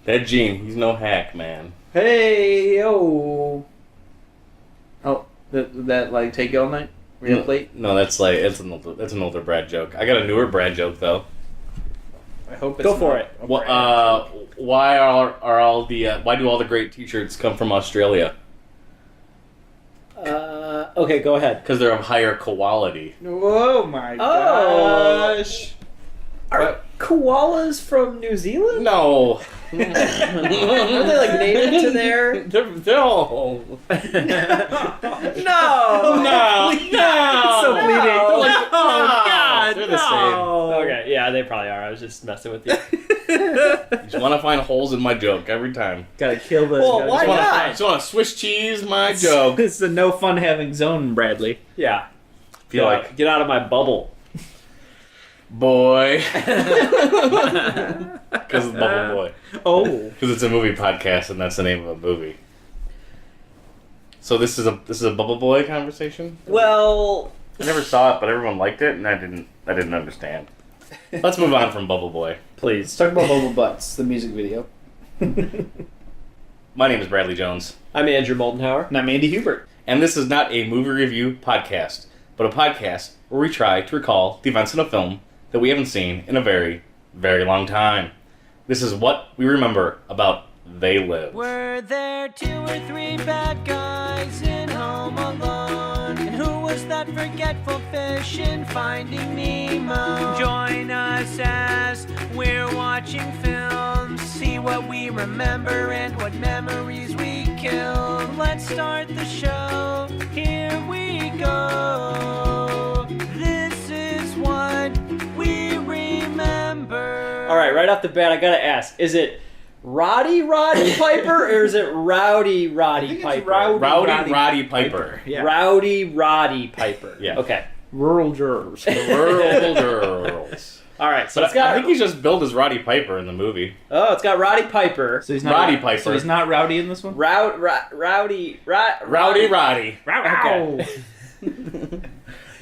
That Gene, he's no hack, man. Hey, yo. Oh, that like take you all night? Real plate? No, that's an older Brad joke. I got a newer Brad joke though. I hope it's Go for not it. a Why brand. why do all the great T-shirts come from Australia? Okay, go ahead. Because they're of higher quality. Oh my Oh. gosh. Are koalas from New Zealand? No. Are they like native to there? No. No. So bleeding. Oh, God. They're the same. Okay, yeah, they probably are. I was just messing with you. You just want to find holes in my joke every time. Gotta kill this. Well, why not? Just want to Swiss cheese my joke. It's a no fun having zone, Bradley. Yeah. Feel like Get out of my bubble. boy. Because it's Bubble Boy. Oh. Because it's a movie podcast and that's the name of a movie. So this is a Bubble Boy conversation. Well, I never saw it, but everyone liked it, and I didn't understand. Let's move on from Bubble Boy. please. Let's talk about Bubble Butts, the music video. My name is Bradley Jones, I'm Andrew Moldenhauer. And I'm Andy Hubert. and this is not a movie review podcast, but a podcast where we try to recall the events in a film that we haven't seen in a very, very long time. This is what we remember about They Live. Were there 2 or 3 bad guys in Home Alone? And who was that forgetful fish in Finding Nemo? Join us as we're watching films. See what we remember and what memories we kill. Let's start the show. Here we go. This is what we remember. All right off the bat, I gotta ask: is it Roddy Piper or is it Rowdy Piper? Rowdy Roddy Piper. Yeah. Rowdy Piper. Yeah. Okay. Rural jurors. Rural girls. All right. So But it's got. I think he's just billed as Roddy Piper in the movie. Oh, it's got Roddy Piper. So he's not Roddy Piper. So he's not rowdy in this one? Rowdy. Okay.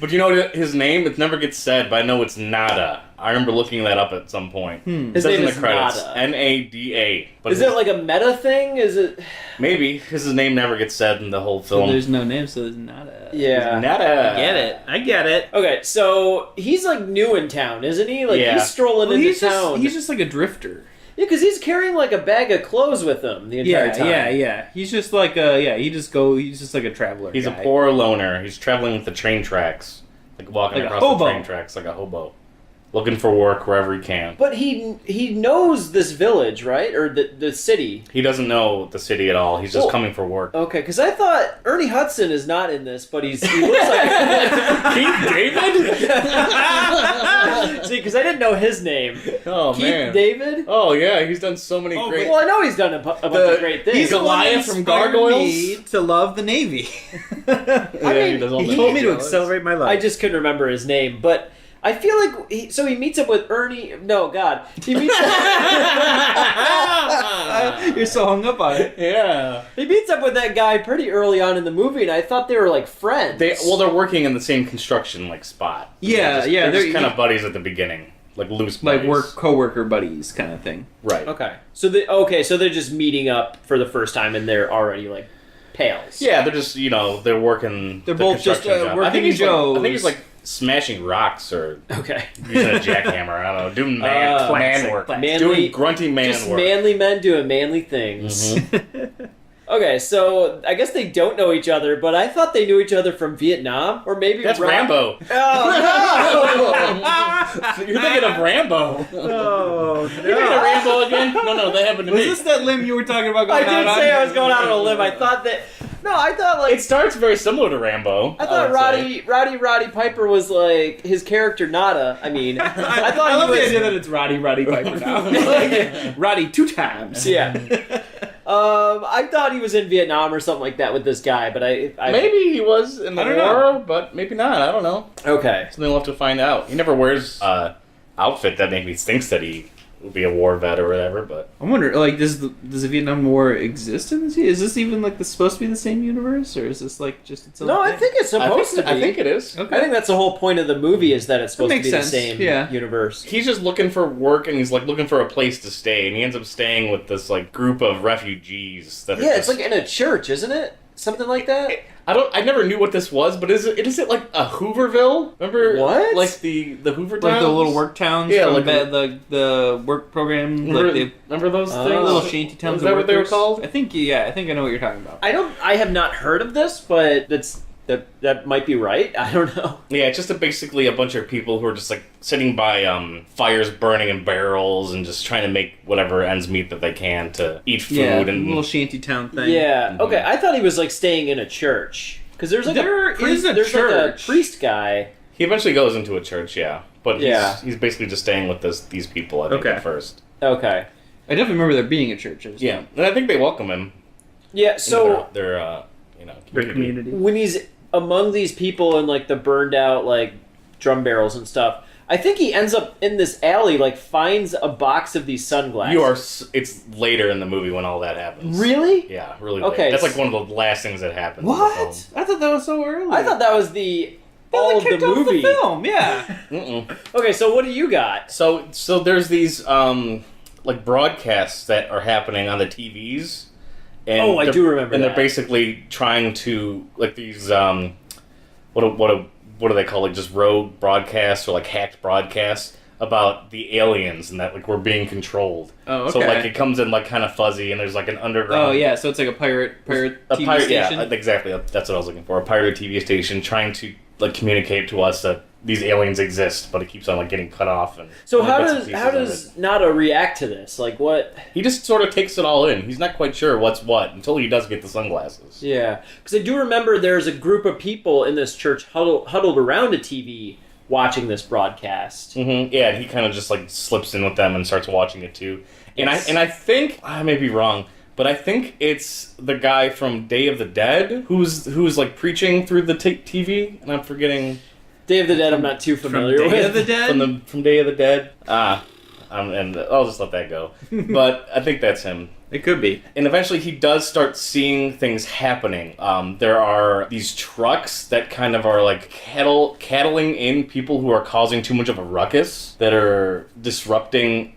But you know his name? It never gets said, but I know it's Nada. I remember looking that up at some point. His It says name in the is credits. Nada. Nada. But Is it like a meta thing? Is it? maybe because his name never gets said in the whole So film. there's no name, so there's not a... Yeah. Nada. I get it. Okay, so he's like new in town, isn't he? Like Yeah. he's strolling Well, into he's town. just like a drifter. Yeah, because he's carrying like a bag of clothes with him the entire time. Yeah. He's just like he's just like a traveler. He's guy. a poor loner. He's traveling with the train tracks, like walking Like a across the hobo. train tracks like a hobo, looking for work wherever he can. But he knows this village, right? Or the city. He doesn't know the city at all. He's just Well- coming for work. Okay, because I thought Ernie Hudson is not in this, but he looks like... Keith David? See, because I didn't know his name. Oh Keith man. David? Oh yeah, he's done so many great. Well, I know he's done a bunch of great things. He's Goliath from Gargoyles. Me to love the Navy. Yeah, he does all he the told me to Gargoyles. accelerate my life. I just couldn't remember his name, but I feel like he meets up with Ernie. No, God, he meets You're so hung up on it. Yeah. he meets up with that guy pretty early on in the movie, and I thought they were like friends. They're working in the same construction spot. Yeah, They're they're just kind of buddies at the beginning, like loose buddies. Like coworker buddies kind of thing. Right. Okay, so they're just meeting up for the first time, and they're already like pals. Yeah, they're just they're working. They're the both just, construction job. I working think he's Joes. I think he's like smashing rocks or Okay. using a jackhammer. I don't know, doing man classic, work, manly- doing grunty man Just work. manly men doing manly things. Mhm. Okay, so I guess they don't know each other, but I thought they knew each other from Vietnam, or maybe That's Rambo. Oh You're thinking of Rambo. Oh, You thinking of Rambo again? No, that happened to Was me. this that limb you were talking about I going did out say on? I was going out on a limb. I thought like It starts very similar to Rambo. I thought would say. Roddy Piper was like his character Nada. I mean, I thought I love he the was. idea that it's Roddy Piper now. Like, Roddy 2 times. Yeah. I thought he was in Vietnam or something like that with this guy, but I Maybe he was in the I don't war, but maybe not. I don't know. Okay. Something we'll have to find out. He never wears outfit that maybe thinks that he would be a war vet or whatever. But I wonder, like, does the Vietnam War exist in this? Is this even like supposed to be the same universe, or is this like just its own No, I thing? think it's supposed to be. I think it is. Okay. I think that's the whole point of the movie is that it's supposed to makes be sense. the same Yeah. universe. He's just looking for work, and he's like looking for a place to stay, and he ends up staying with this like group of refugees that are Yeah, it's just- like in a church, isn't it? Something like that. I never knew what this was, but is it like a Hooverville? Remember What? Like the Hoover Like towns? the little work towns, Yeah, from like the work program, Remember, like the remember those things? little shanty towns. Is that of what they were workers? called? I think I know what you're talking about. I have not heard of this, but that might be right. I don't know. Yeah, it's just basically a bunch of people who are just like sitting by fires burning in barrels and just trying to make whatever ends meet that they can to eat food Yeah, and little shanty town thing. Yeah. Mhm. Okay. I thought he was like staying in a church because there's like There a priest, is a there's like church. a priest guy. he eventually goes into a church, yeah. But Yeah. he's basically just staying with these people, I think, Okay. at first. Okay. I definitely remember there being a church. I just Yeah, and I think they welcome him. Yeah. So into their their community. when he's among these people in like the burned out like drum barrels and stuff, I think he ends up in this alley, like finds a box of these sunglasses. It's later in the movie when all that happens. Really? Yeah, really. Okay, Late. That's like one of the last things that happens. in the What? film. I thought that was so early. I thought that was the all They of the kicked off movie. the film. Yeah. Mm-mm. Okay, so what do you got? So there's these like broadcasts that are happening on the TVs. And Oh, I they're- do remember And that. they're basically trying to like these what do they call it? Just rogue broadcasts or like hacked broadcasts about the aliens and that like we're being controlled. Oh, So okay. like it comes in like kind of fuzzy and there's like an underground. Oh yeah, so it's like a pirate A TV pirate, station. yeah, exactly. That's what I was looking for. A pirate TV station trying to like communicate to us that these aliens exist, but it keeps on like getting cut off. And So other how bits and does pieces how of does it. Nada react to this? Like what? He just sort of takes it all in? He's not quite sure what's what until he does get the sunglasses. Yeah, because I do remember there's a group of people in this church huddled around a TV watching this broadcast. Mm-hmm. Yeah, and he kind of just like slips in with them and starts watching it too. And Yes. I think I may be wrong, but I think it's the guy from Day of the Dead who's like preaching through the TV, and I'm forgetting Day of the Dead, I'm not too familiar Day with. of the Dead? from Day of the Dead. And I'll just let that go. But I think that's him. It could be. And eventually he does start seeing things happening. There are these trucks that kind of are like cattling in people who are causing too much of a ruckus, that are disrupting,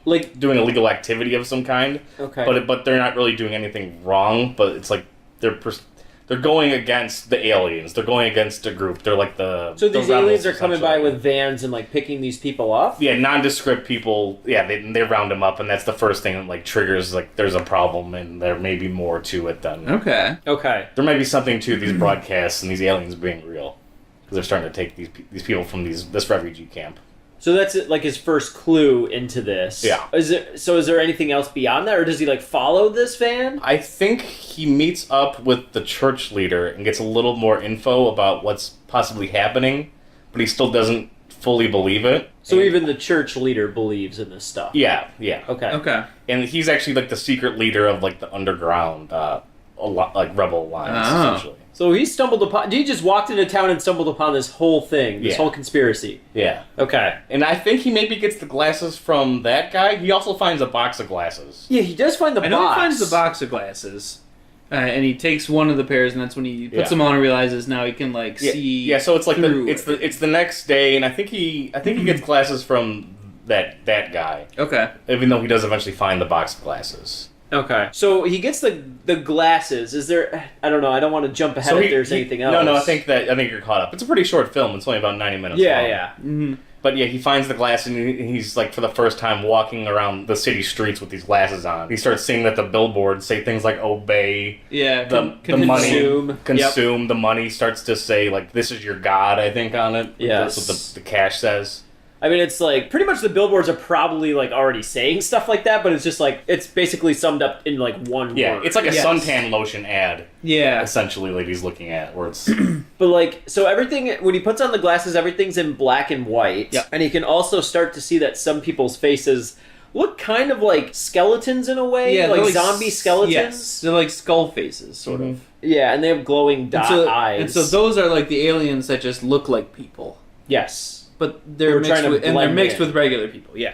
Like doing illegal activity of some kind. okay, But they're not really doing anything wrong, but it's like they're going against the aliens. They're going against a group. They're like the so these the rebels, aliens are coming by essentially. with vans and like picking these people up. Yeah, nondescript people. Yeah, they round them up, and that's the first thing that like triggers like there's a problem, and there may be more to it than Okay. Okay. there might be something to these broadcasts and these aliens being real because they're starting to take these people from this refugee camp. So that's like his first clue into this. Yeah. Is there anything else beyond that, or does he like follow this van? I think he meets up with the church leader and gets a little more info about what's possibly happening, but he still doesn't fully believe it. So And- even the church leader believes in this stuff. yeah. Okay. Okay. And he's actually like the secret leader of like the underground like rebel alliance Oh. essentially. So he stumbled upon. He just walked into town and stumbled upon this whole thing, this Yeah. whole conspiracy. Yeah. Okay. And I think he maybe gets the glasses from that guy. He also finds a box of glasses. Yeah, he does find the I know box. he finds the box of glasses, and he takes one of the pairs, and that's when he puts Yeah. them on and realizes now he can like Yeah, see. yeah, so it's like through it's the next day, and I think he gets glasses from that guy, Okay. even though he does eventually find the box of glasses. Okay. So he gets the glasses. Is there? I don't know. I don't want to jump ahead if there's anything else. No, I think you're caught up. It's a pretty short film. It's only about 90 minutes. Yeah, long. yeah. Mm-hmm. But yeah, he finds the glass, and he's like for the first time walking around the city streets with these glasses on. He starts seeing that the billboards say things like "obey." Yeah. The money consume. consume. The money starts to say like "this is your god," I think, on it. Yes. That's what the cash says. I mean, it's like pretty much the billboards are probably like already saying stuff like that, but it's just like it's basically summed up in like one Yeah, word. it's like a Yes. suntan lotion ad, Yeah. essentially, that he's looking at, where it's But like, so everything when he puts on the glasses, everything's in black and white. Yep. And he can also start to see that some people's faces look kind of like skeletons in a way, Yeah. like they're zombie skeletons. Yes. They're like skull faces, sort of. Yeah, and they have glowing eyes. And so those are like the aliens that just look like people, yes. but they're We're trying mixed to with, and they're blend mixed in. with regular people. Yeah.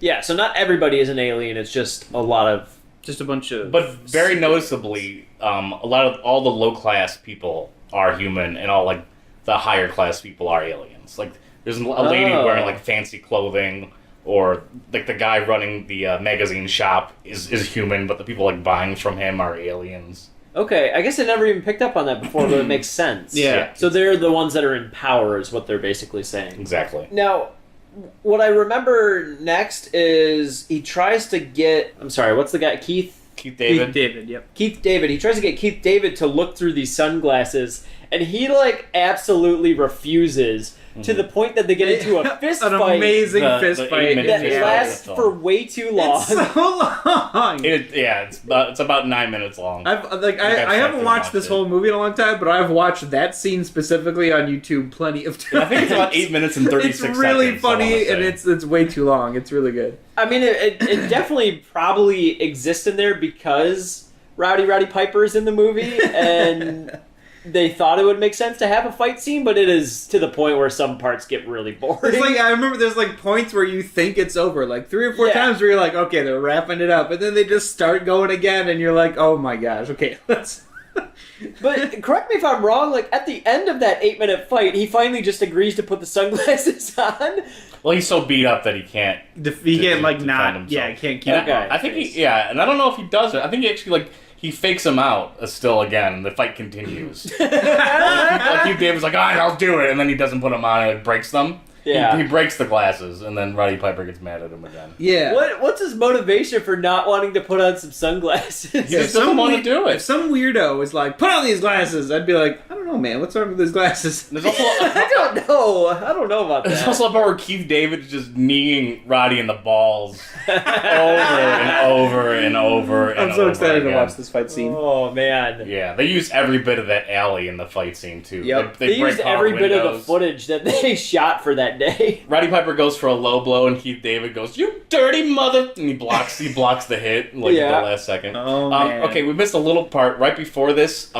Yeah, so not everybody is an alien. It's just a lot of. Just a bunch of. But very noticeably, all the low class people are human, and all like the higher class people are aliens. Like there's a lady wearing like fancy clothing, or like the guy running the magazine shop is human, but the people like buying from him are aliens. Okay, I guess I never even picked up on that before, but it makes sense. Yeah. So they're the ones that are in power, is what they're basically saying. Exactly. Now, what I remember next is he tries to get. I'm sorry, what's the guy? Keith David. Yep. Keith David. He tries to get Keith David to look through these sunglasses, and he like absolutely refuses. To the point that they get into a fist An fight. amazing The fist fight. 8-minute that fist fight lasts of the for film. way too long. It's so long. It's about 9 minutes long. I I've haven't sat watched through this and whole movie in a long time, but I've watched that scene specifically on YouTube plenty of times. I think it's about 8 minutes and 36 It's seconds. really I funny, wanna and say. it's way too long. It's really good. I mean, it definitely probably exists in there because Rowdy Piper is in the movie, and they thought it would make sense to have a fight scene, but it is to the point where some parts get really boring. It's like I remember there's like points where you think it's over, like 3 or 4 Yeah. times where you're like, okay, they're wrapping it up, and then they just start going again, and you're like, oh my gosh, okay, let's. But correct me if I'm wrong, like at the end of that 8-minute fight, he finally just agrees to put the sunglasses on. Well, he's so beat up that he can't. He To- can't like to not. defend himself. Yeah, he can't keep. And Okay. I think and I don't know if he does it. I think he actually he fakes him out still again, and the fight continues. Like Hugh David's like, alright, I'll do it, and then he doesn't put them on, and it breaks them. Yeah. He breaks the glasses, and then Roddy Piper gets mad at him again. Yeah. What's his motivation for not wanting to put on some sunglasses? He just doesn't want to do If it. some weirdo was like, put on these glasses, I'd be like, I don't know, man, what's wrong with these glasses? There's also I don't know about there's that. also a part where Keith David is just kneeing Roddy in the balls over and over and over and I'm so over excited to again. watch this fight scene. Oh man. Yeah, they use every bit of that alley in the fight scene too. Yep. They break used car every bit of the windows. footage that they shot for that day. Roddy Piper goes for a low blow, and Keith David goes, "You dirty mother!" and he blocks the hit like Yeah. at the last second. Oh, man. Okay, we missed a little part right before this.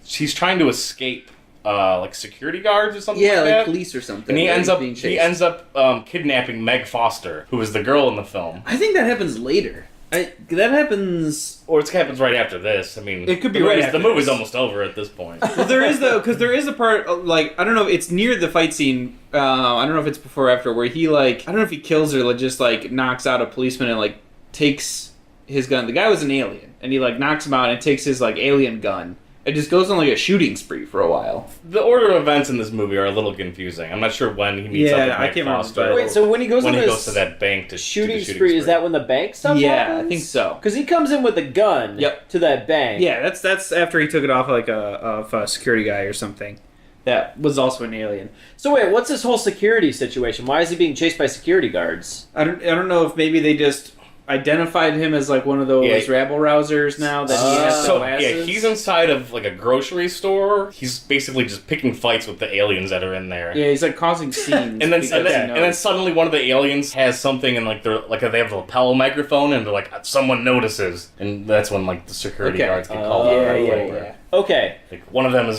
She's trying to escape, like security guards or something Yeah, like like that. police or something. And he where ends he's up being chased. kidnapping Meg Foster, who is the girl in the film. I think that happens later. That happens. Or it happens right after this. I mean, It could be the right movie's- after The movie's this. almost over at this point. Well, there is though, because there is a part like I don't know. It's near the fight scene. I don't know if it's before or after where he like I don't know if he kills or like, just like knocks out a policeman and like takes his gun. The guy was an alien, and he like knocks him out and takes his like alien gun. It just goes on like a shooting spree for a while. The order of events in this movie are a little confusing. I'm not sure when he meets Yeah, up with I Meg can't remember, Foster. but- Wait, so when he goes when on he his goes to that bank to shooting do the spree, is that when the bank stuff Yeah, happens? I think so. Because he comes in with a gun Yep. to that bank. Yeah, that's after he took it off like a security guy or something. That was also an alien. So wait, what's this whole security situation? Why is he being chased by security guards? I don't know if maybe they just identified him as like one of those Yeah. rabble rousers now that he has the So glasses. yeah, he's inside of like a grocery store. He's basically just picking fights with the aliens that are in there. Yeah, he's like causing scenes. And then, because and, he then, and then knows. suddenly one of the aliens has something and like they're like they have a lapel microphone and they're like someone notices and that's when like the security Okay. guards get called. Oh, out. yeah, Right, yeah, right, yeah. right. Okay, Like one of them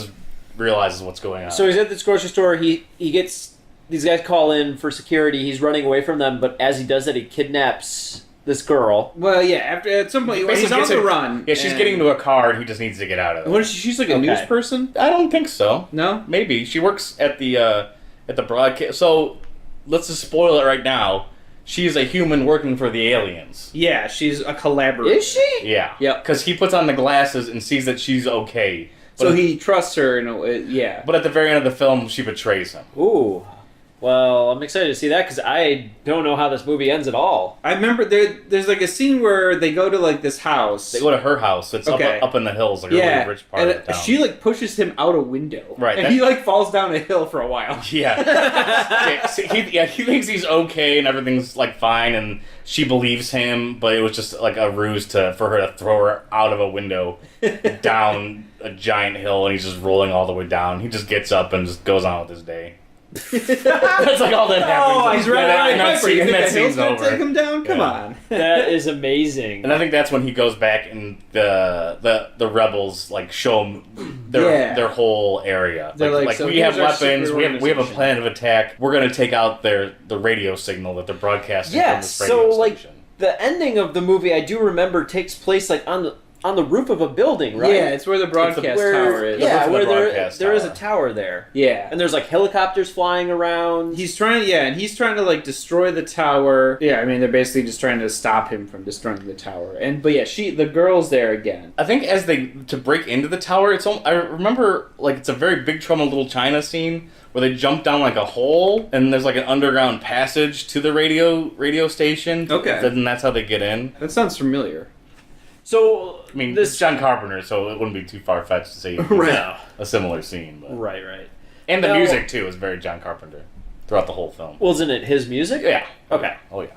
realizes what's going on. so he's at this grocery store. He gets these guys call in for security. He's running away from them, but as he does that, he kidnaps this girl. Well, yeah. After at some point, Basically he's on gets the it- run. yeah, she's and- getting into a car and he just needs to get out of there. What is she? She's like a Okay. news person. I don't think so. No. Maybe she works at the broadcast. So let's just spoil it right now. She's a human working for the aliens. Yeah, she's a collaborator. Is she? Yeah. Yep. Because he puts on the glasses and sees that she's okay. So But- he trusts her, and yeah. But at the very end of the film, she betrays him. Ooh. Well, I'm excited to see that because I don't know how this movie ends at all. I remember there's like a scene where they go to like this house. They go to her house. It's Okay. up in the hills, like a yeah, really rich part and of town. she like pushes him out a window. Right, and that- he like falls down a hill for a while. Yeah. Yeah, so he thinks he's okay and everything's like fine, and she believes him, but it was just like a ruse for her to throw her out of a window down a giant hill, and he's just rolling all the way down. He just gets up and just goes on with his day. That's like all that happens. Oh, he's right. And that Piper. scene- You and think that the hill's scene's gonna over. take him down? Come Yeah. on. That is amazing. And I think that's when he goes back and the rebels like show him their whole area. They're like, so we have here's our weapons, secret we have a organization. plan of attack. We're gonna take out the radio signal that they're broadcasting from Yes, this radio so like station. the ending of the movie, I do remember takes place like on the roof of a building, right? Yeah, it's where the broadcast where, tower is. Yeah, roof of where the broadcast there is a tower. tower there, Yeah. and there's like helicopters flying around. He's trying, and he's trying to like destroy the tower. Yeah, I mean they're basically just trying to stop him from destroying the tower. But yeah, the girl's there again. I think as to break into the tower, I remember like it's a very Big Trouble in Little China scene where they jump down like a hole and there's like an underground passage to the radio station. Okay. And that's how they get in. That sounds familiar. So I mean, this it's John Carpenter, so it wouldn't be too far fetched to say Right. a similar scene. But. right. And the Now- music too is very John Carpenter throughout the whole film. Wasn't it his music? Yeah. Okay. Oh yeah.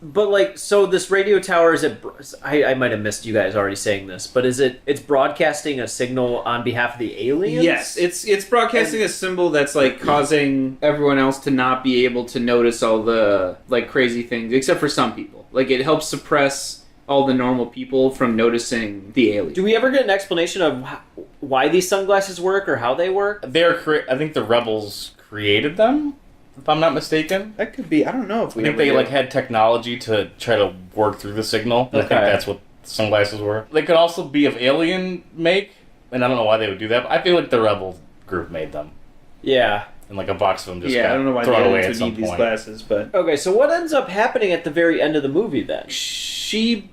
But like, so this radio tower is it? I might have missed you guys already saying this, but it's broadcasting a signal on behalf of the aliens? Yes, it's broadcasting a symbol that's like causing everyone else to not be able to notice all the like crazy things, except for some people. Like it helps suppress all the normal people from noticing the alien. Do we ever get an explanation of why these sunglasses work or how they work? I think the rebels created them, if I'm not mistaken. That could be. I don't know if I think they like had technology to try to work through the signal. And I think Okay. that's what sunglasses were. They could also be of alien make, and I don't know why they would do that. But I feel like the rebel group made them, Yeah. and like a box of them just I got don't know why thrown they away would at some need these point. glasses, but Okay, so what ends up happening at the very end of the movie then? she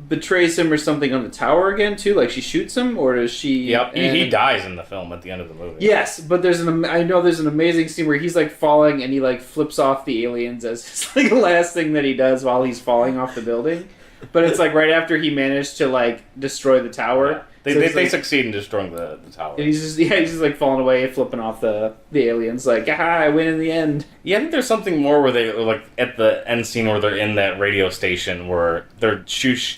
betrays him or something on the tower again too. Like she shoots him, or does she? Yep, he and- dies in the film at the end of the movie. Yes, but there's I know there's an amazing scene where he's like falling and he like flips off the aliens as his like last thing that he does while he's falling off the building. But it's like right after he managed to like destroy the tower. Yeah. So They he's, like- succeed in destroying the tower. And he's just like falling away, flipping off the aliens. Like, aha, I win in the end. Yeah, I think there's something more where they like at the end scene where they're in that radio station where they're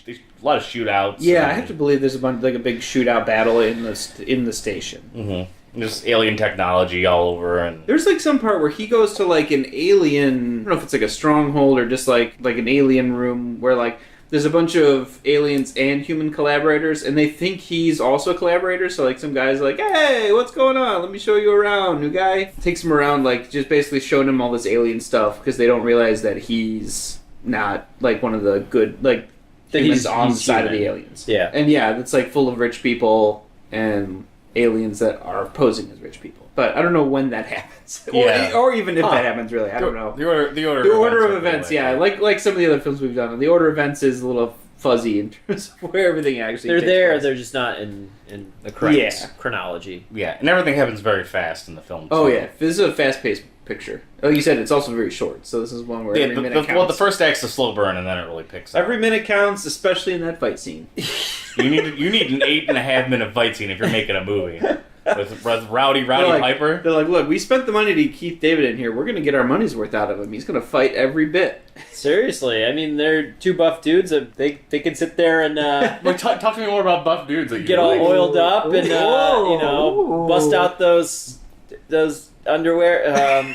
a lot of shootouts. Yeah, I have to believe there's a big shootout battle in the station. Mm-hmm. Just alien technology all over, and There's like some part where he goes to like an alien. I don't know if it's like a stronghold or just like an alien room where like there's a bunch of aliens and human collaborators, and they think he's also a collaborator. So like some guy's like, "Hey, what's going on? Let me show you around." New guy takes him around, like just basically showing him all this alien stuff because they don't realize that he's not like one of the good like That humans he's- on the he's side of human. the aliens. Yeah. And yeah, it's like full of rich people and aliens that are posing as rich people. But I don't know when that happens, Yeah. or even if Huh. that happens. Really, I don't know. The order The order of are events, pretty yeah, like some of the other films we've done. The order of events is a little fuzzy in terms of where everything actually. They're takes there, place. they're just not in the correct Yeah. chronology. Yeah, and everything happens very fast in the film. Oh too. yeah, this is a fast-paced picture. Like you said, it's also very short. So this is one where Yeah, every minute well, counts. the first act's a slow burn, and then it really picks up. Every minute counts, especially in that fight scene. You need an 8.5 minute fight scene if you're making a movie with Rowdy They're like, Piper. They're like, look, we spent the money to Keith David in here. We're going to get our money's worth out of him. He's going to fight every bit. Seriously, I mean, they're two buff dudes. That they can sit there and Like, talk to me more about buff dudes. That you get all like. oiled up and Whoa. bust out those underwear.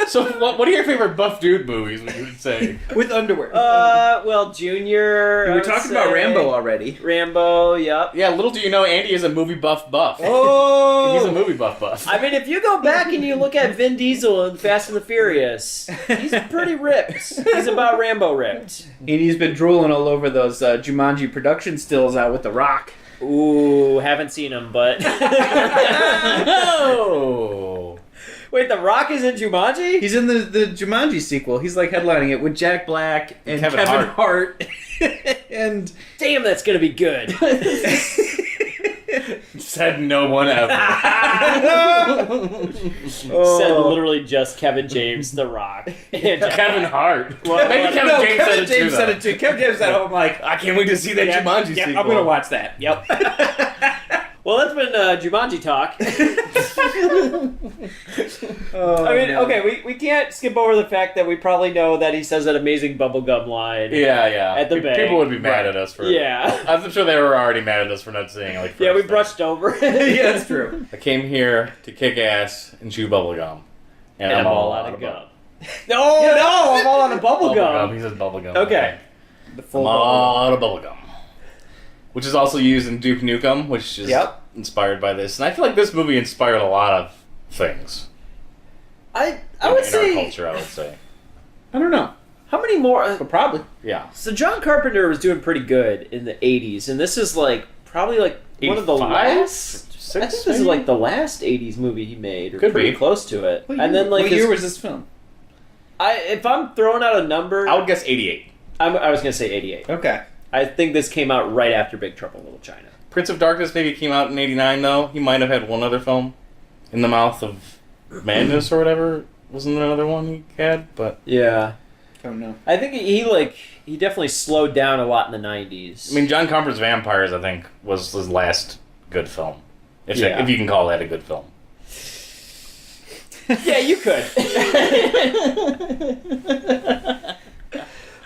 So, what are your favorite buff dude movies? Would you say? With underwear. Well, Junior. we I were would talking about say. Rambo already. Rambo, yep. Yeah, little do you know, Andy is a movie buff. Oh! He's a movie buff. I mean, if you go back and you look at Vin Diesel in Fast and the Furious, he's pretty ripped. He's about Rambo ripped. And he's been drooling all over those Jumanji production stills out with The Rock. Ooh, haven't seen him, but Oh. wait, The Rock is in Jumanji? He's in the Jumanji sequel. He's like headlining it with Jack Black and Kevin Kevin Hart. And Damn, that's gonna be good. Said no one ever. Said literally just Kevin James, The Rock, and Kevin Hart. Well, Maybe Kevin no, James Kevin said it too. James said though. it too. Kevin James said, "Oh, I'm like, I can't wait to see that Jumanji yeah, sequel. I'm gonna watch that." Yep. Well, that's been Jumanji talk. Oh, I mean, no. okay, we can't skip over the fact that we probably know that he says that amazing bubblegum line. Yeah. At the bank. People would be mad at us for. Yeah. I'm sure they were already mad at us for not saying like. Yeah, we first brushed over. Yeah, that's true. I came here to kick ass and chew bubblegum. And I'm all out of gum. No, Yeah. I'm all out of Bubblegum. bubblegum. He says bubblegum. Okay. The I'm full all out of bubblegum. Which is also used in Duke Nukem, which is Yep. inspired by this. And I feel like this movie inspired a lot of things. I in would our say, culture, I would say. I don't know, how many more? but probably. Yeah. So John Carpenter was doing pretty good in the 80s, and this is like probably like one of the 85? last. I think this is maybe? like the last 80s movie he made, or Could pretty be. close to it. What And then like what his- year was this film? if I'm throwing out a number, I would guess 88. I was gonna say 88. Okay. I think this came out right after Big Trouble in Little China. Prince of Darkness maybe came out in 89, though. He might have had one other film. In the Mouth of Madness or whatever. Wasn't there another one he had? But Yeah, Don't know. I think he definitely slowed down a lot in the 90s. I mean, John Carpenter's Vampires, I think, was his last good film. If you can call that a good film. yeah, you could.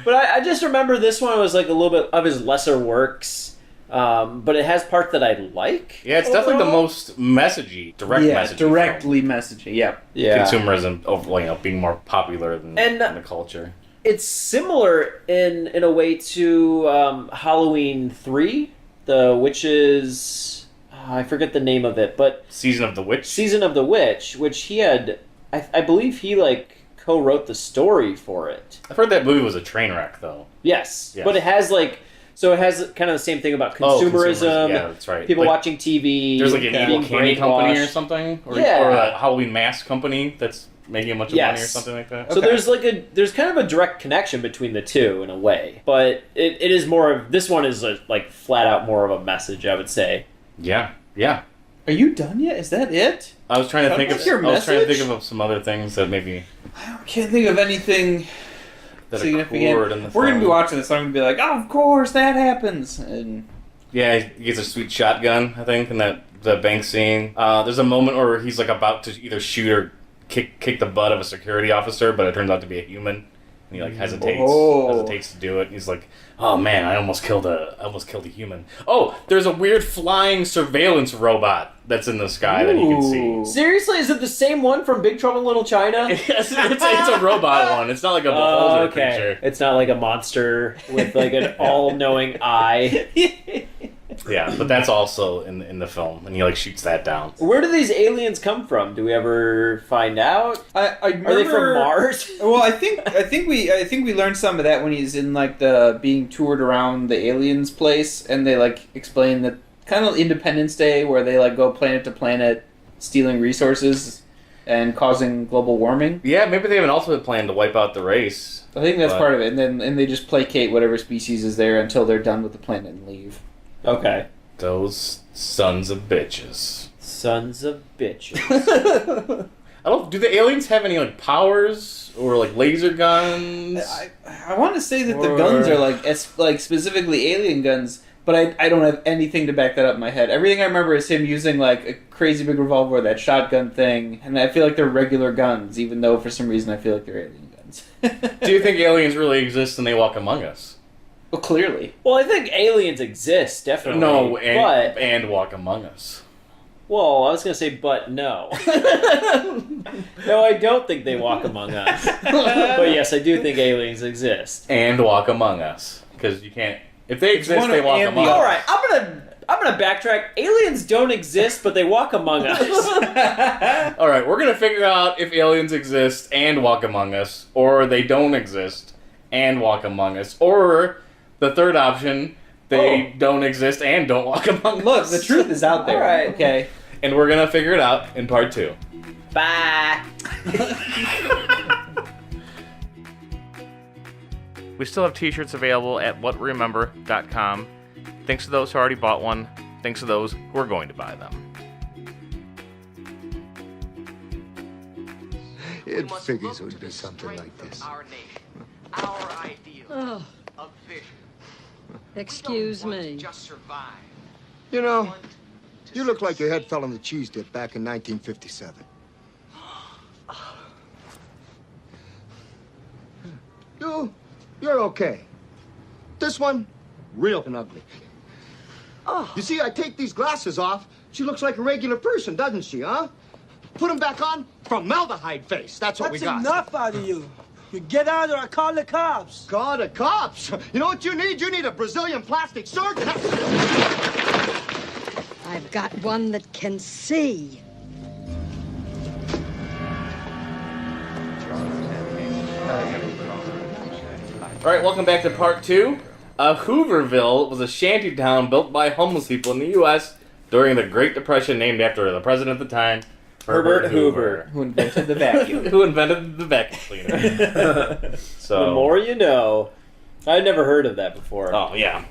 But I just remember this one was like a little bit of his lesser works, but it has parts that I like. Yeah, it's definitely the overall. most messagey, direct messagey directly messaging. Yep. Yeah, consumerism of being more popular than And- in the culture. it's similar in a way to Halloween 3, the witches. I forget the name of it, but Season of the Witch. Season of the Witch, which he had, I believe he like co-wrote the story for it. I've heard that movie was a train wreck, though. Yes, Yes. but it has like, so it has kind of the same thing about consumerism. Yeah, that's right. People Like, watching TV. There's like an evil being candy company or brainwashed. something, or Yeah. a Halloween mask company that's making a bunch of money or Yes. something like that. So Okay. there's kind of a direct connection between the two in a way, but it is more of, this one is like flat out more of a message, I would say. Yeah. Are you done yet? Is that it? I was trying to think of. What's your I was trying to message? think of some other things that maybe I can't think of anything that significant. occurred in the We're gonna be film. watching this. I'm gonna be like, oh, of course that happens. And Yeah, he gets a sweet shotgun, I think, in the bank scene. There's a moment where he's like about to either shoot or kick the butt of a security officer, but it turns out to be a human. And he like hesitates to do it. And he's like, "Oh man, I almost killed a human." Oh, there's a weird flying surveillance robot that's in the sky that you can Ooh. see. Seriously, is it the same one from Big Trouble in Little China? it's a robot one. It's not like a beholder creature. It's not like a monster with like an all-knowing eye. Yeah, but that's also in the film, and he like shoots that down. Where do these aliens come from? Do we ever find out? I remember, Are they from Mars? Well, I think we learned some of that when he's in like the being toured around the aliens place, and they like explain that kind of Independence Day where they like go planet to planet stealing resources and causing global warming. Yeah, maybe they have an ultimate plan to wipe out the race. I think that's But- part of it, and they just placate whatever species is there until they're done with the planet and leave. Okay. Those sons of bitches. Sons of bitches. I don't. Do the aliens have any like powers or like laser guns? I want to say that the Or- guns are like specifically alien guns, but I don't have anything to back that up in my head. Everything I remember is him using like a crazy big revolver, that shotgun thing, and I feel like they're regular guns, even though for some reason I feel like they're alien guns. Do you think aliens really exist and they walk among us? Well, clearly. Well, I think aliens exist, definitely. No, but and walk among us. well, I was gonna say, but no. No, I don't think they walk among us. But yes, I do think aliens exist. And walk among us, because you can't. If they exist, one they of walk and among the us. All right, I'm gonna backtrack. Aliens don't exist, but they walk among us. All right, we're gonna figure out if aliens exist and walk among us, or they don't exist and walk among us, or the third option, they don't exist and don't walk among Look, us. the truth is out there. All right. Okay. And we're gonna figure it out in part 2. Bye. We still have t-shirts available at whatweremember.com. Thanks to those who already bought one. Thanks to those who are going to buy them. It figures it would be something like this. Our nation, our ideal Oh, of vision. excuse We don't want to me. just survive. You know, You look like your head fell on the cheese dip back in 1957. You're okay. This one, real and ugly. Oh. You see, I take these glasses off. She looks like a regular person, doesn't she, huh? Put them back on. Formaldehyde face. That's what we got. That's enough out of you. You get out or I call the cops. Call the cops? You know what you need? You need a Brazilian plastic surgeon. I've got one that can see. All right, welcome back to part 2. Hooverville was a shanty town built by homeless people in the U.S. during the Great Depression, named after the president at the time, Herbert Hoover. Who invented the vacuum. Who invented the vacuum cleaner. So, The more you know. I'd never heard of that before. oh, yeah.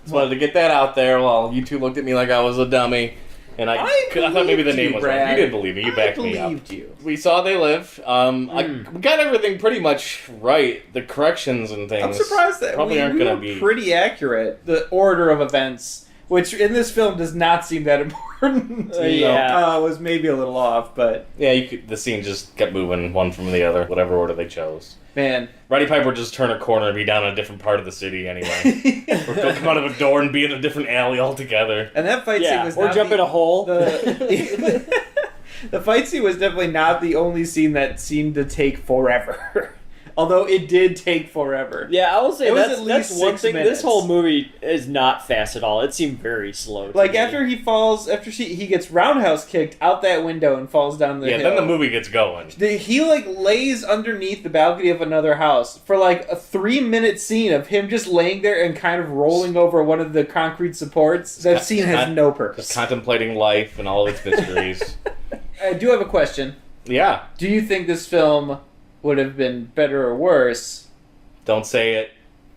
Just wanted to get that out there while you two looked at me like I was a dummy. And I thought maybe the name was wrong. You didn't believe me. You backed me up. I believed you. We saw They Live. We got everything pretty much right. The corrections and things. I'm surprised that probably aren't we going were to be pretty accurate. The order of events, which in this film does not seem that important, was maybe a little off. But yeah, the scene just kept moving one from the other, whatever order they chose. Man, Roddy Piper would just turn a corner and be down in a different part of the city anyway. Or go come out of a door and be in a different alley altogether. And that fight scene was or not jump in a hole. The fight scene was definitely not the only scene that seemed to take forever. Although it did take forever. Yeah, I will say It was that's at least one 6 thing. minutes. This whole movie is not fast at all. It seemed very slow. To Like me. after he falls, he gets roundhouse kicked out that window and falls down the hill. Then the movie gets going. He like lays underneath the balcony of another house for like a 3-minute scene of him just laying there and kind of rolling over one of the concrete supports. That scene has no purpose. Just contemplating life and all its mysteries. I do have a question. Yeah. Do you think this film would have been better or worse Don't say it.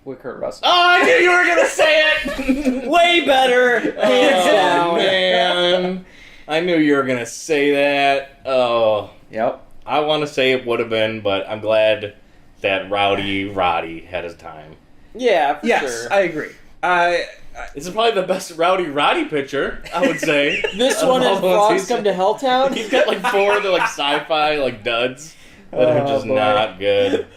with Kurt Russell? Oh, I knew you were going to say it! way better, hands down. Man. I knew you were going to say that. Oh. Yep. I want to say it would have been, but I'm glad that Rowdy Roddy had his time. Yeah, for Yes, sure. I agree. This is probably the best Rowdy Roddy picture, I would say. This Of one all is the ones Frogs he's- Come to Helltown. He's got like 4 of the like sci-fi like duds that are just boy. not good.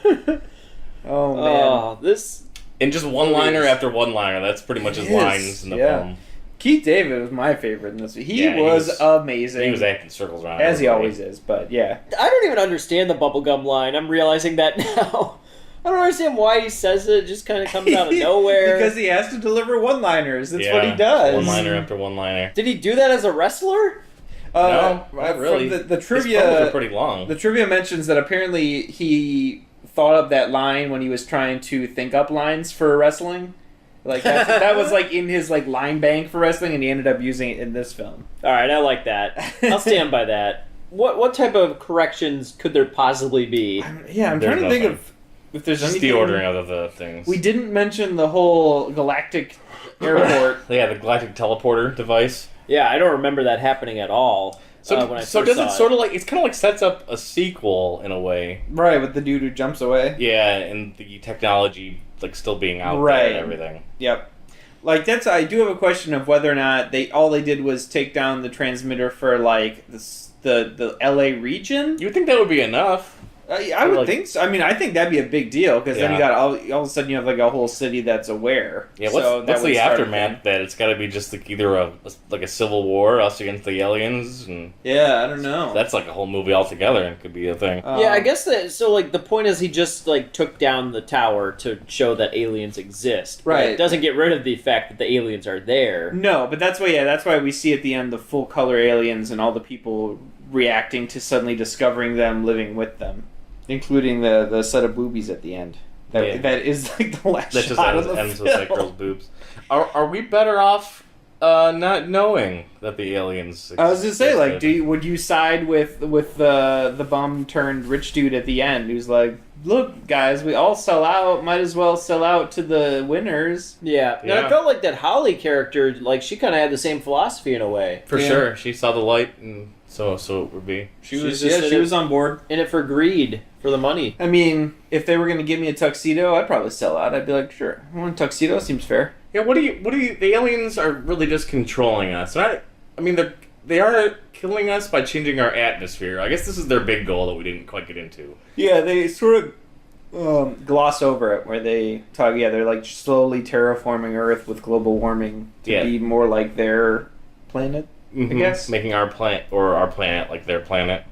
Oh man. Oh, this. And just one-liner after one-liner. That's pretty much his It is, lines in the yeah. film. Keith David was my favorite in this. He Yeah, he was was- amazing. He was acting circles around as he everybody. always is, but yeah. I don't even understand the bubblegum line. I'm realizing that now. I don't understand why he says it. It just kind of comes out of nowhere. Because he has to deliver one-liners. That's Yeah, what he does. One-liner after one-liner. Did he do that as a wrestler? No, not really. From the His promos trivia, are pretty long. the trivia mentions that apparently he thought up that line when he was trying to think up lines for wrestling. Like that was like in his like line bank for wrestling, and he ended up using it in this film. All right, I like that. I'll stand by that. What type of corrections could there possibly be? Yeah, I'm There's trying to think nothing. of if there's Just anything. the ordering of the things. We didn't mention the whole galactic airport. Yeah, the galactic teleporter device. Yeah, I don't remember that happening at all. So, when I so first does it saw sort of like, it's kind of like sets up a sequel in a way. Right, with the dude who jumps away. Yeah, and the technology like still being out Right. there and everything. Yep. Like that's I do have a question of whether or not all they did was take down the transmitter for like the LA region. You would think that would be enough. I would like- think so. I mean, I think that'd be a big deal because then you Yeah. got all of a sudden you have like a whole city that's aware. Yeah, So what's that would the start a aftermath? thing. That it's got to be just like either a civil war, us against the aliens, and Yeah, I don't know. that's like a whole movie altogether, and it could be a thing. Yeah, I guess that. So, like, the point is he just like took down the tower to show that aliens exist. But Right. It doesn't get rid of the fact that the aliens are there. No, but that's why we see at the end the full color aliens and all the people reacting to suddenly discovering them living with them, including the set of boobies at the end. Yeah. That is like the last That just shot ends, of the ends film. with that girl's boobs. Are we better off not knowing that the aliens? I was gonna say, like, existed? would you side with the bum turned rich dude at the end who's like, look, guys, we all sell out. Might as well sell out to the winners. Yeah. And Yeah. I felt like that Holly character, like, she kind of had the same philosophy in a way. For Yeah. sure, she saw the light, and so it would be. She She's was just in she it- was on board. In it for greed, for the money. I mean, if they were gonna give me a tuxedo, I'd probably sell out. I'd be like, sure, one tuxedo seems fair. Yeah, what do you? The aliens are really just controlling us. I mean, they are killing us by changing our atmosphere. I guess this is their big goal that we didn't quite get into. Yeah, they sort of gloss over it where they talk. Yeah, they're like slowly terraforming Earth with global warming to be more like their planet. I guess making our planet like their planet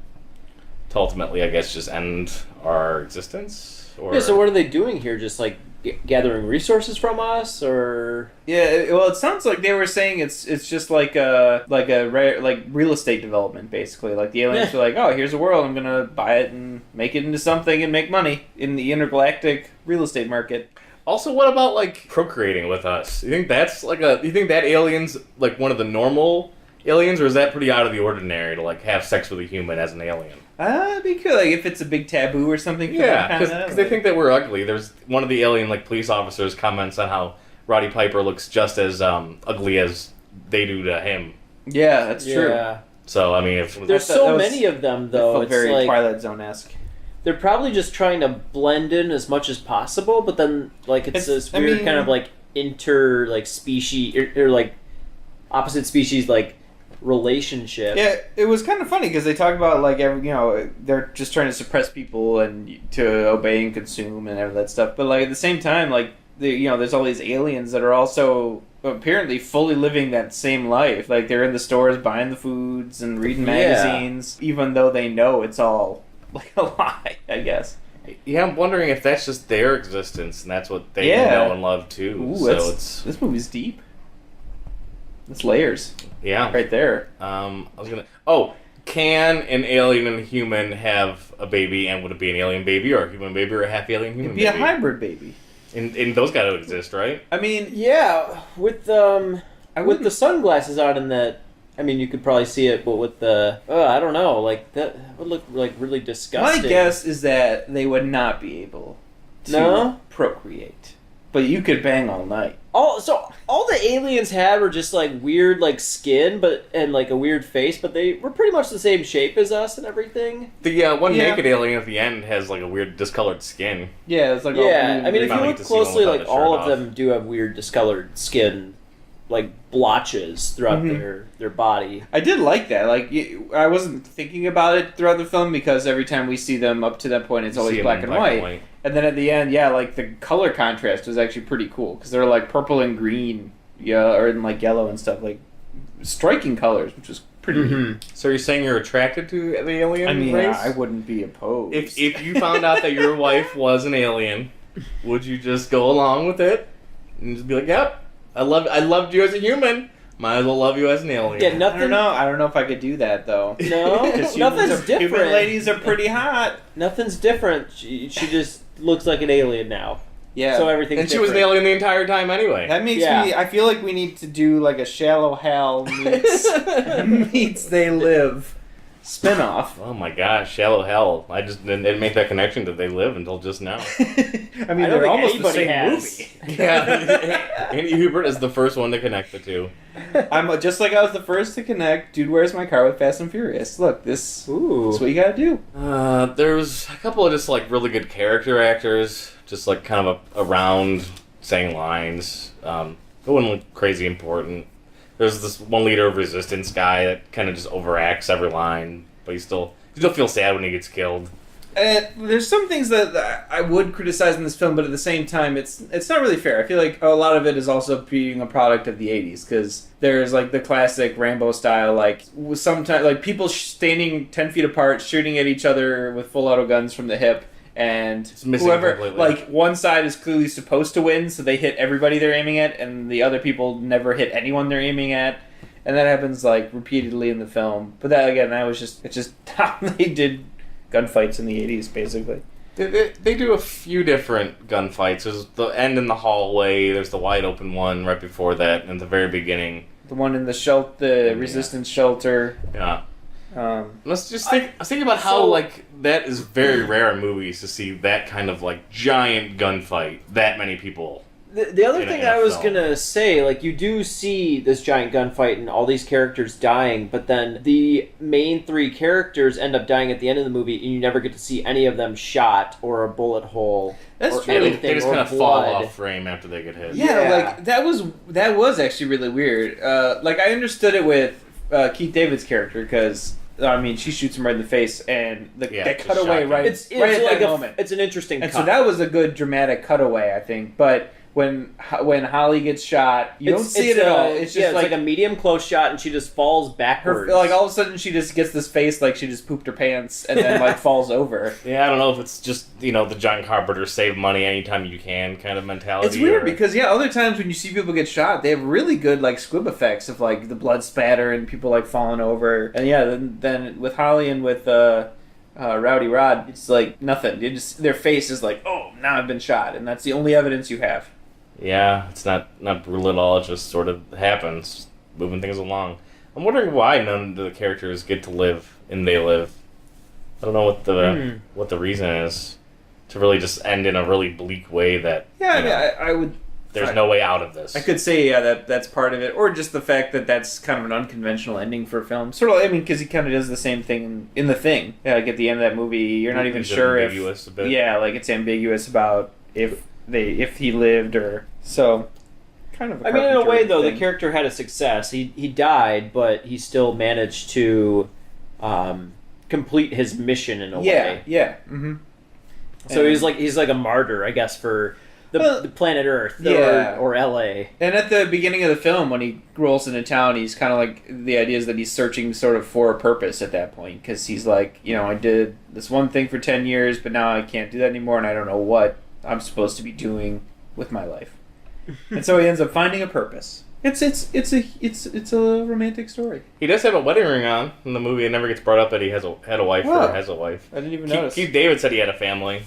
to ultimately, I guess, just end our existence. Or... Yeah, so what are they doing here? Just like gathering resources from us, or well, it sounds like they were saying it's just like a real estate development, basically. Like the aliens are like, oh, here's a world, I'm gonna buy it and make it into something and make money in the intergalactic real estate market. Also, what about like procreating with us? You think that's you think that alien's like one of the normal aliens, or is that pretty out of the ordinary to like have sex with a human as an alien? Because like if it's a big taboo or something. Yeah, because they think that we're ugly. There's one of the alien like police officers comments on how Roddy Piper looks just as ugly as they do to him. Yeah, that's true. So I mean, if there's so many of them, though, it's very like Twilight Zone-esque. They're probably just trying to blend in as much as possible, but then like it's this weird kind of like species or like opposite species like relationship. Yeah, it was kind of funny because they talk about like they're just trying to suppress people and to obey and consume and all that stuff. But like at the same time, like there's all these aliens that are also apparently fully living that same life. Like they're in the stores buying the foods and reading magazines, even though they know it's all like a lie, I guess. Yeah, I'm wondering if that's just their existence and that's what they know and love too. Ooh, so this movie's deep. It's layers. Yeah. Right there. Can an alien and a human have a baby, and would it be an alien baby or a human baby or a half alien human baby? It'd be a hybrid baby. And those gotta exist, right? I mean, yeah, with the sunglasses on in that, I mean, you could probably see it, but with the I don't know, like that would look like really disgusting. My guess is that they would not be able to procreate, but you could bang all night. So all the aliens had were just like weird, like skin, and like a weird face, but they were pretty much the same shape as us and everything. The one naked alien at the end has like a weird discolored skin. Yeah, it's like I mean, if you look closely, like all of them do have weird discolored skin, like blotches throughout their body. I did like that. Like I wasn't thinking about it throughout the film because every time we see them up to that point, it's always black and white. And then at the end, like the color contrast was actually pretty cool because they're like purple and green, or in like yellow and stuff, like striking colors, which was pretty neat. So you're saying you're attracted to the alien race? I wouldn't be opposed. If you found out that your wife was an alien, would you just go along with it and just be like, "Yep, I loved you as a human. Might as well love you as an alien." Yeah, nothing. I don't know if I could do that though. No, nothing's different. Human ladies are pretty hot. Nothing's different. She just looks like an alien now. Yeah. So everything's and she was an alien the entire time anyway. That makes me. I feel like we need to do like a Shallow Hal meets They Live spinoff. Oh my gosh, Shallow Hell! I just didn't make that connection that They Live until just now. I mean, they're almost the same movie. Yeah, Andy Hubert is the first one to connect the two. I'm just like I was the first to connect Dude, Where's My Car with Fast and Furious. Look, that's what you gotta do. There was a couple of just like really good character actors, just like kind of around saying lines. It wasn't like crazy important. There's this one leader of resistance guy that kind of just overacts every line, but you still feel sad when he gets killed. There's some things that I would criticize in this film, but at the same time, it's not really fair. I feel like a lot of it is also being a product of the 80s, because there's like the classic Rambo style, like sometimes like people standing 10 feet apart, shooting at each other with full auto guns from the hip, and whoever, completely. Like one side is clearly supposed to win, so they hit everybody they're aiming at, and the other people never hit anyone they're aiming at. And that happens like repeatedly in the film. But that again, it's just how they did gunfights in the 80s, basically. They do a few different gunfights. There's the end in the hallway, there's the wide open one right before that, and at the very beginning. The one in the resistance shelter. Yeah. Let's just think. I was thinking about how like that is very rare in movies to see that kind of like giant gunfight, that many people. The other thing I was gonna say, like, you do see this giant gunfight and all these characters dying, but then the main three characters end up dying at the end of the movie, and you never get to see any of them shot or a bullet hole. That's or true. anything. They just kind of fall off frame after they get hit. Yeah, like that was actually really weird. Like I understood it with Keith David's character because I mean she shoots him right in the face and that just cutaway shotgun. right, It's right at like that moment. It's an interesting And cut. so that was a good dramatic cutaway, I think. But when Holly gets shot, you don't see it at all. It's just like a medium close shot, and she just falls her, backwards. like all of a sudden she just gets this face like she just pooped her pants and then like falls over. Yeah, I don't know if it's just, the John Carpenter save money anytime you can kind of mentality. It's weird or- because other times when you see people get shot, they have really good like squib effects of like the blood spatter and people like falling over. And then with Holly and with Rowdy Rod, it's like nothing. Their face is like, oh, now I've been shot, and that's the only evidence you have. Yeah, it's not brutal at all. It just sort of happens, moving things along. I'm wondering why none of the characters get to live and they live. I don't know what the reason is to really just end in a really bleak way that I would. there's no way out of this. I could say that's part of it, or just the fact that that's kind of an unconventional ending for a film. Sort of, I mean, because he kind of does the same thing in The Thing. Yeah, like at the end of that movie, you're not even It's sure ambiguous if a bit. like it's ambiguous about if he lived or so. Kind of. I mean, in a way, though, the thing. character had a success. He died, but he still managed to complete his mission in a way. Yeah. Mm-hmm. So he's like a martyr, I guess, for the planet Earth or LA. And at the beginning of the film, when he rolls into town, he's kind of like, the idea is that he's searching sort of for a purpose at that point. Because he's like, I did this one thing for 10 years, but now I can't do that anymore, and I don't know what I'm supposed to be doing with my life. And so he ends up finding a purpose. It's a romantic story. He does have a wedding ring on in the movie. It never gets brought up that he had a wife Wow. or has a wife. I didn't even notice. Keith David said he had a family.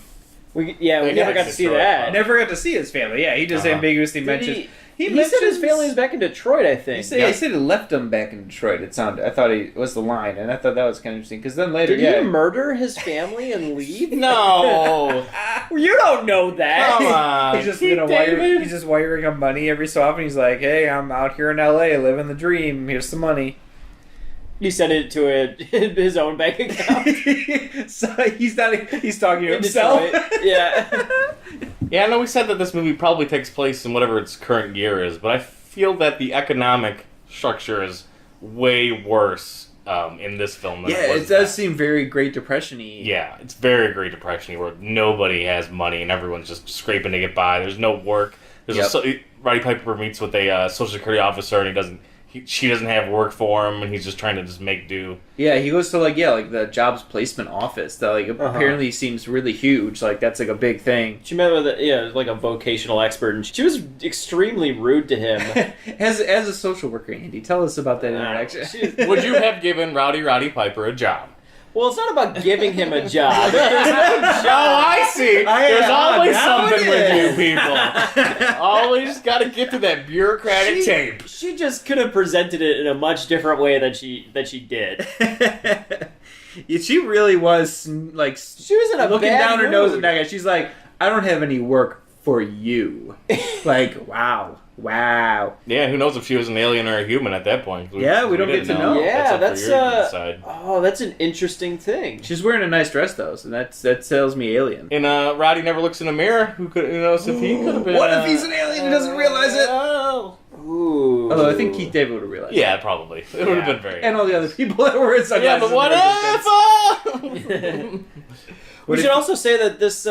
We never got to see Detroit. that. I never got to see his family. Yeah, he just ambiguously mentioned. He said his family was back in Detroit, I think. He said he left him back in Detroit. It sounded. I thought he was the line, and I thought that was kind of interesting because then later, Did he murder his family and leave? No. You don't know that. Come on. He's just Keith David. He's just wiring him money every so often. He's like, "Hey, I'm out here in L.A. living the dream. Here's some money." He sent it to his own bank account. So he's talking to In himself. Detroit. Yeah. Yeah, I know we said that this movie probably takes place in whatever its current year is, but I feel that the economic structure is way worse in this film than it was. It does seem very Great Depression-y. Yeah, it's very Great Depression where nobody has money and everyone's just scraping to get by. There's no work. Roddy Piper meets with a Social Security officer and she doesn't have work for him, and he's just trying to just make do. Yeah, he goes to like the jobs placement office that apparently seems really huge. Like that's like a big thing. She met with like a vocational expert, and she was extremely rude to him. As a social worker, Andy, tell us about that interaction. Would you have given Roddy Piper a job? Well, it's not about giving him a job. I see. There's always now something it with you people. Always got to get to that bureaucratic tape. She just could have presented it in a much different way than she did. She really was like She was in a looking bad down her nose at mood. that guy. She's like, I don't have any work for you. Like, wow. Yeah, who knows if she was an alien or a human at that point? We don't get didn't to know. Yeah, up for that's you to decide. that's an interesting thing. She's wearing a nice dress though, so that tells me alien. And Roddy never looks in a mirror. Who knows if he could have been? What if he's an alien and doesn't realize it? Ooh. Although I think Keith David would have realized. Yeah, probably. It would have been very. And all the other people that were in sunglasses. Yeah, but what in the distance. if? We should also say that this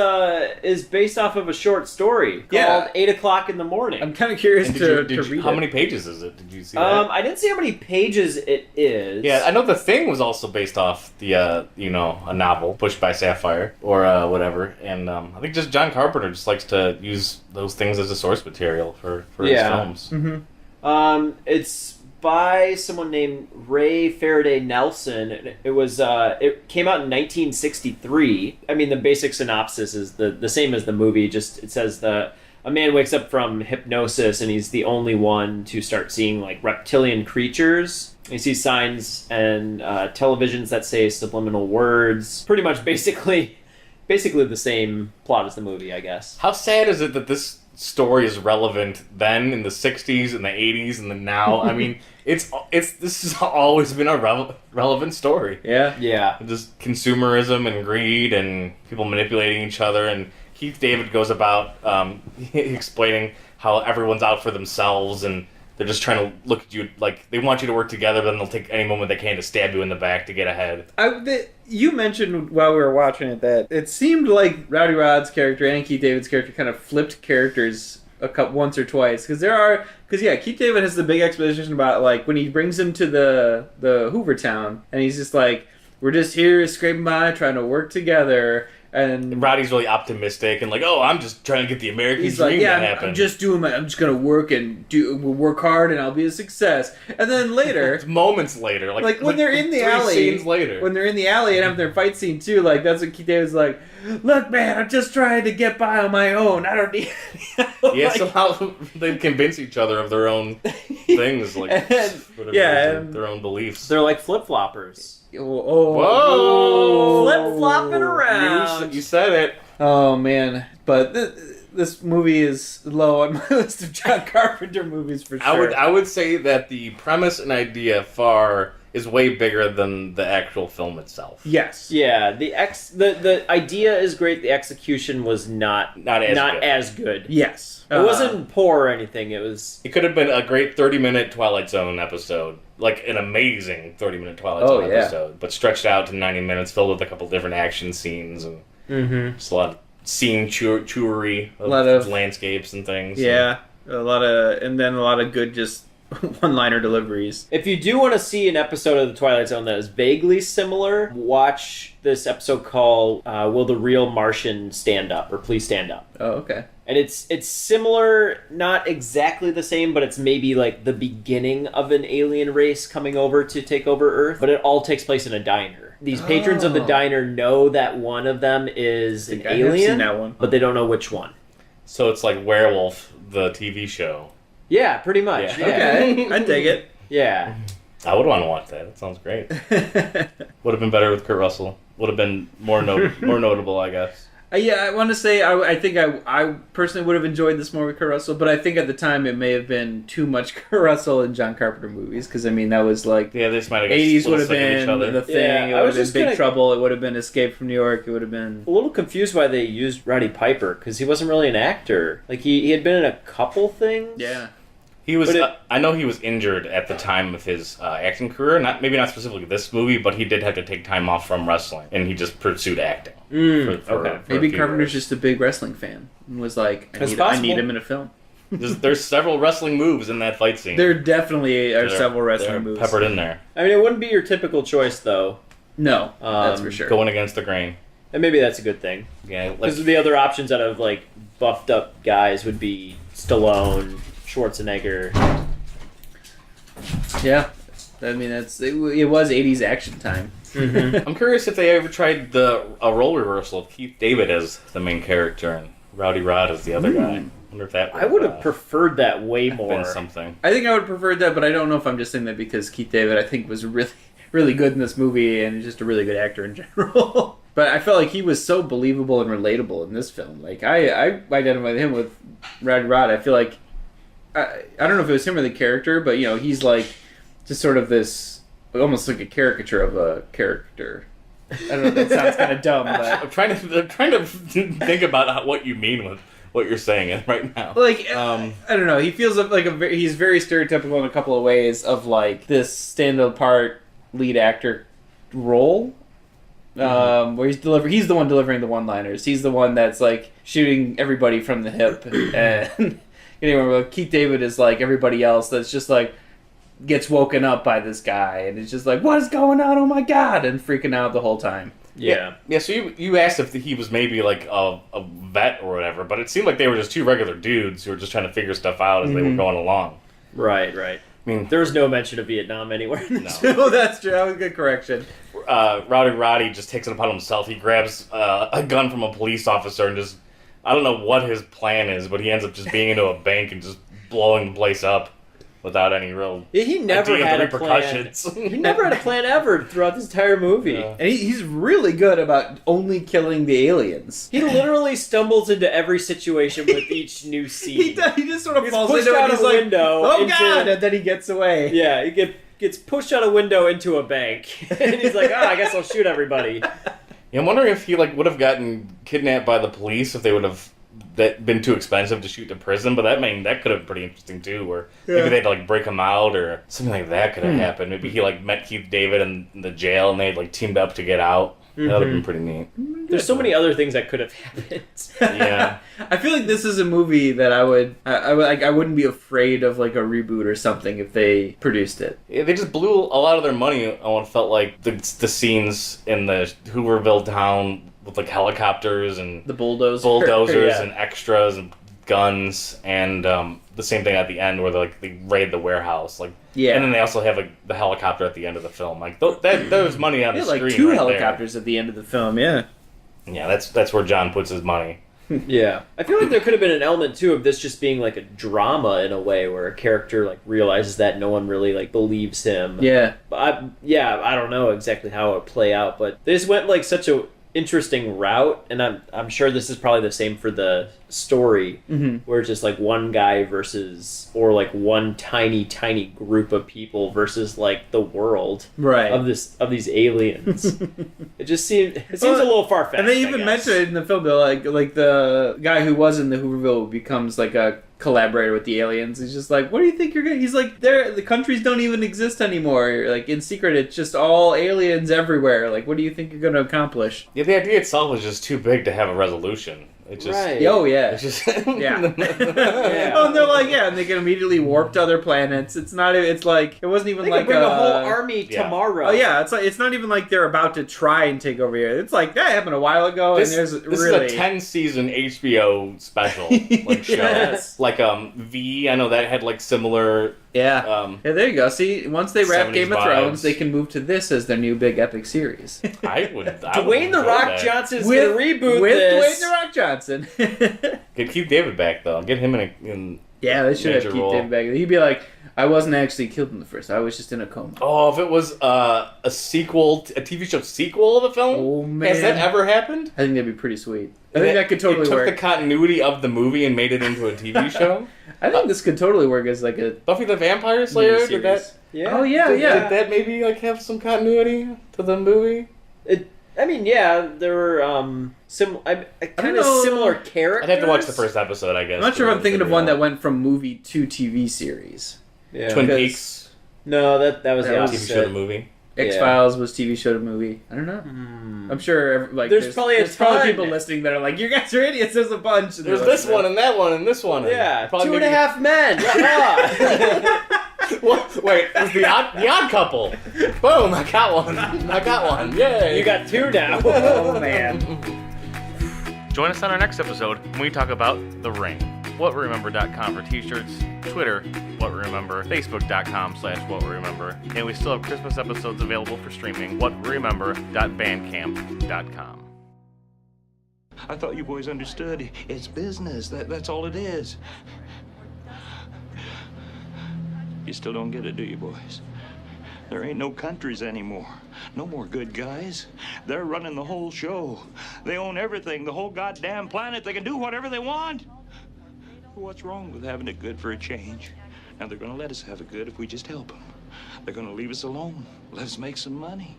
is based off of a short story called 8 o'clock in the morning. I'm kind of curious to read how it. many pages is it? Did you see that? I didn't see how many pages it is. Yeah, I know The Thing was also based off the, a novel, Pushed by Sapphire, or whatever. And I think just John Carpenter just likes to use those things as a source material for his films. Mm-hmm. It's by someone named Ray Faraday Nelson. It was it came out in 1963. I mean, the basic synopsis is the same as the movie. Just it says a man wakes up from hypnosis and he's the only one to start seeing like reptilian creatures. He sees signs and televisions that say subliminal words. Pretty much, basically the same plot as the movie, I guess. How sad is it that this story is relevant then in the 60s and the 80s and the now? I mean, this has always been a relevant story. Yeah. Just consumerism and greed and people manipulating each other, and Keith David goes about explaining how everyone's out for themselves and they're just trying to look at you like they want you to work together, but then they'll take any moment they can to stab you in the back to get ahead. You mentioned while we were watching it that it seemed like Rowdy Rod's character and Keith David's character kind of flipped characters once or twice, because Keith David has the big exposition about like when he brings him to the Hoover Town, and he's just like, we're just here scraping by, trying to work together. And Roddy's really optimistic and like, oh, I'm just trying to get the American he's dream like, to happen. I'm just gonna work and work hard, and I'll be a success. And then later, It's moments later, like when they're in the 3 alley, scenes later, when they're in the alley and have their fight scene too, like that's what Keith David's like, look, man, I'm just trying to get by on my own. I don't need. yeah, somehow they convince each other of their own things, like their own beliefs. They're like flip-floppers. Whoa! Flip-flopping around. You said it. Oh man, but this movie is low on my list of John Carpenter movies for sure. I would say that the premise and idea is way bigger than the actual film itself. Yes. Yeah, the idea is great. The execution was not as good. Yes. It wasn't poor or anything. It could have been a great 30-minute Twilight Zone episode. Like an amazing 30-minute Twilight Zone episode. But stretched out to 90 minutes, filled with a couple different action scenes. And just a lot of scene chewery of landscapes and things. Yeah. A lot of good just one-liner deliveries. If you do want to see an episode of The Twilight Zone that is vaguely similar, watch this episode called Will the Real Martian Stand Up? Or Please Stand Up. Oh, okay. And it's similar, not exactly the same, but it's maybe like the beginning of an alien race coming over to take over Earth. But it all takes place in a diner. These patrons of the diner know that one of them is an alien, I've seen that one. but they don't know which one. So it's like Werewolf, the TV show. Yeah, pretty much. Yeah. Okay, I dig it. Yeah. I would want to watch that. That sounds great. Would have been better with Kurt Russell. Would have been more notable, I guess. Yeah, I want to say I think I personally would have enjoyed this more with Kurt Russell, but I think at the time it may have been too much Kurt Russell in John Carpenter movies, because I mean that was like they just might have 80s would have been The Thing. Yeah, it would have been Big Trouble. It would have been Escape from New York. It would have been a little confused why they used Roddy Piper, because he wasn't really an actor. Like he had been in a couple things. Yeah. He was. I know he was injured at the time of his acting career. Maybe not specifically this movie, but he did have to take time off from wrestling, and he just pursued acting. For maybe Carpenter's just a big wrestling fan and was like, I need him in a film. There's several wrestling moves in that fight scene. There definitely are several wrestling moves peppered in there. I mean, it wouldn't be your typical choice, though. No, that's for sure. Going against the grain, and maybe that's a good thing. Yeah, because the other options out of like buffed up guys would be Stallone, Schwarzenegger. Yeah, I mean it was 80s action time. I'm curious if they ever tried a role reversal of Keith David as the main character and Rowdy Rod as the other guy. I wonder if that. I would have preferred that way more. Been something. I think I would have preferred that, but I don't know if I'm just saying that because Keith David I think was really really good in this movie and just a really good actor in general. But I felt like he was so believable and relatable in this film. Like I identified him with Rowdy Rod. I feel like. I don't know if it was him or the character, but he's like just sort of this, almost like a caricature of a character. I don't know if that sounds kind of dumb, but I'm trying to think about what you mean with what you're saying right now. Like I don't know, he feels like he's very stereotypical in a couple of ways of like this stand-up part lead actor role. Where he's the one delivering the one-liners. He's the one that's like shooting everybody from the hip and. Anyway, Keith David is like everybody else that's just like gets woken up by this guy and it's just like, what is going on? Oh my god, and freaking out the whole time. Yeah. So you asked if he was maybe like a vet or whatever, but it seemed like they were just two regular dudes who were just trying to figure stuff out as they were going along. Right. I mean, there was no mention of Vietnam anywhere. No, that's true. That was a good correction. Roddy just takes it upon himself. He grabs a gun from a police officer and just. I don't know what his plan is, but he ends up just being into a bank and just blowing the place up without any real he never had a plan. He never had a plan ever throughout this entire movie. Yeah. And he's really good about only killing the aliens. He literally stumbles into every situation with each new scene. He just sort of falls pushed into out it. He's a like, window. oh god! And then he gets away. Yeah, he gets pushed out a window into a bank. And he's like, I guess I'll shoot everybody. Yeah, I'm wondering if he would have gotten kidnapped by the police if they would have that been too expensive to shoot to prison, but that could have been pretty interesting too, where maybe they'd like break him out or something like that could have happened. Maybe he like met Keith David in the jail and they'd like teamed up to get out. That would have been pretty neat. There's so many other things that could have happened. Yeah. I feel like this is a movie that I wouldn't be afraid of like a reboot or something if they produced it. Yeah, they just blew a lot of their money on what felt like the scenes in the Hooverville town with like helicopters and The bulldozers Yeah. and extras and guns, and the same thing at the end where they raid the warehouse, like, Yeah. and then they also have the helicopter at the end of the film. Like there's money on the like screen. 2 right helicopters at the end of the film. Yeah. there. Yeah, that's where John puts his money. Yeah. I feel like there could have been an element, too, of this just being, like, a drama in a way where a character, like, realizes that no one really, like, believes him. Yeah. But I don't know exactly how it would play out, but they just went, like, such a interesting route, and I'm sure this is probably the same for the story, where it's just like one guy versus, or like one tiny group of people versus like the world Right. of these aliens. It seems a little far fetched. And they even mention it in the film. They're like the guy who was in the Hooverville becomes like a collaborator with the aliens. He's just like, what do you think you're gonna? He's like, the countries don't even exist anymore. Like in secret, it's just all aliens everywhere. Like, what do you think you're gonna accomplish? Yeah, the idea itself was just too big to have a resolution. It just, Right. Oh yeah. It's just, Yeah. Yeah. Oh, and they're like, yeah, and they can immediately warp to other planets. It's not. It's like it wasn't even They like could bring a whole army Yeah. tomorrow. Oh yeah, it's like it's not even like they're about to try and take over here. It's like that happened a while ago, This, and there's this really is a 10-season HBO special like show. Yes. Like V, I know that had like similar. yeah. Yeah, there you go. See, once they wrap 70s Game of vibes. Thrones, they can move to this as their new big epic series. I would. Dwayne The Rock Johnson is going to reboot with this. Dwayne The Rock Johnson. Get Keith David back though. Get him in Yeah, they should have Major Keith role. David back. He'd be like, I wasn't actually killed in the first. I was just in a coma. Oh, if it was a sequel, a TV show sequel of the film. Oh, man. Has that ever happened? I think that'd be pretty sweet. I think that could totally it took work. the continuity of the movie and made it into a TV show. I think this could totally work as like a Buffy the Vampire Slayer. miniseries. Did that? Yeah. Oh yeah, Did yeah. that maybe like have some continuity to the movie? I mean, yeah, there were kind of know. similar characters. I'd have to watch the first episode, I guess. I'm not sure if I'm thinking of one that went went from movie to TV series. Yeah. Twin because- Peaks No, that was the That was TV show to opposite. movie. X-Files was TV show to movie. I don't know. I'm sure like There's probably a ton. people listening that are like, you guys are idiots. There's a bunch. And There's they're this like, one and that one and this one. Yeah, Probably 2.5 Men. Yeah. What? Wait, it was the odd couple. Boom! I got one. Yay! You got 2 now. Oh man. Join us on our next episode when we talk about The Ring. WhatWeRemember.com for t-shirts, Twitter, What We Remember, Facebook.com/WhatWeRemember, and we still have Christmas episodes available for streaming, WhatWeRemember.bandcamp.com. I thought you boys understood. It's business. That's all it is. You still don't get it, do you, boys? There ain't no countries anymore. No more good guys. They're running the whole show. They own everything, the whole goddamn planet. They can do whatever they want. What's wrong with having it good for a change? Now, they're gonna let us have it good if we just help them. They're gonna leave us alone, let us make some money.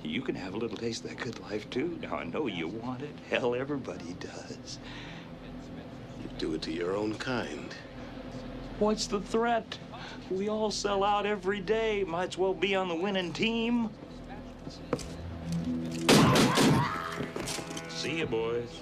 You can have a little taste of that good life, too. Now, I know you want it. Hell, everybody does. You do it to your own kind. What's the threat? We all sell out every day. Might as well be on the winning team. See you, boys.